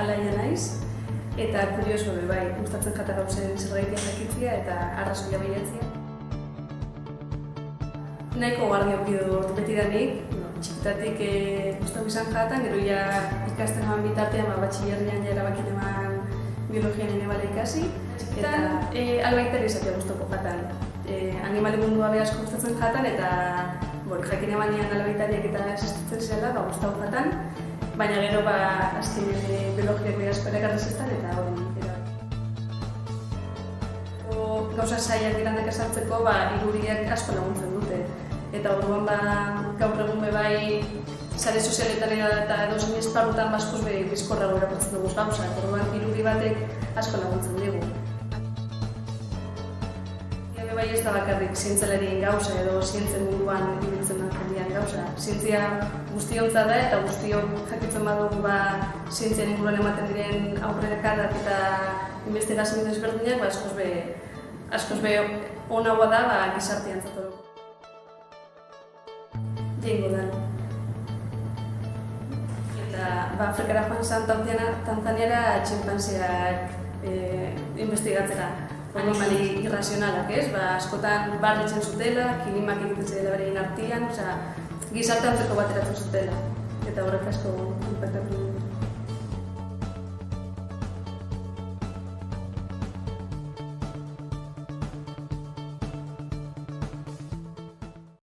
alaia naiz, eta kurioso bai, gustatzen jata gauzen zerbaitia jakitzia eta arrazoia bilatzia. Nahiko guardia okidu betidanik, txikitatik gustatu izan jatan, gero ikasten eman bitartean, batxillerrian erabakit eman biologian ene bala ikasi. Eta albaitari izatea gustoko jatan. Animali mundua behar gustatzen jatan, eta jakin emanean albaitariak eta existitzen zela, gustatu jatan. Baina gero azken biologiak behar asko erakarri zestan, eta hori gauza saiak dirandak esartzeko, iruriak asko laguntzen dute. Eta orduan gaur egun bai sare sozialetan eta edozein esparrutan askoz bizkorrago erakusten dugu gauza. Orduan irudi batek asko laguntzen dugu. Bai ez da bakarrik zientzialarien gauza edo zientzen munduan ibiltzen jendean gauza. Zientzia guztiontza da eta guztiok jakitzen badugu zientzian inguruan ematen diren aurrerakadak eta investigazio desberdinak askoz be onagoa da gizartean zatoroko. Jengo da. Eta Afrikara joan zan Tanzaniara txinpanziak investigatzera. Animali irrazionalak, askotan barritzen zutela, kilimak egiten zela berein artean, gizarte antzeko bateratzen zutela. Eta horrek asko inpaktatu.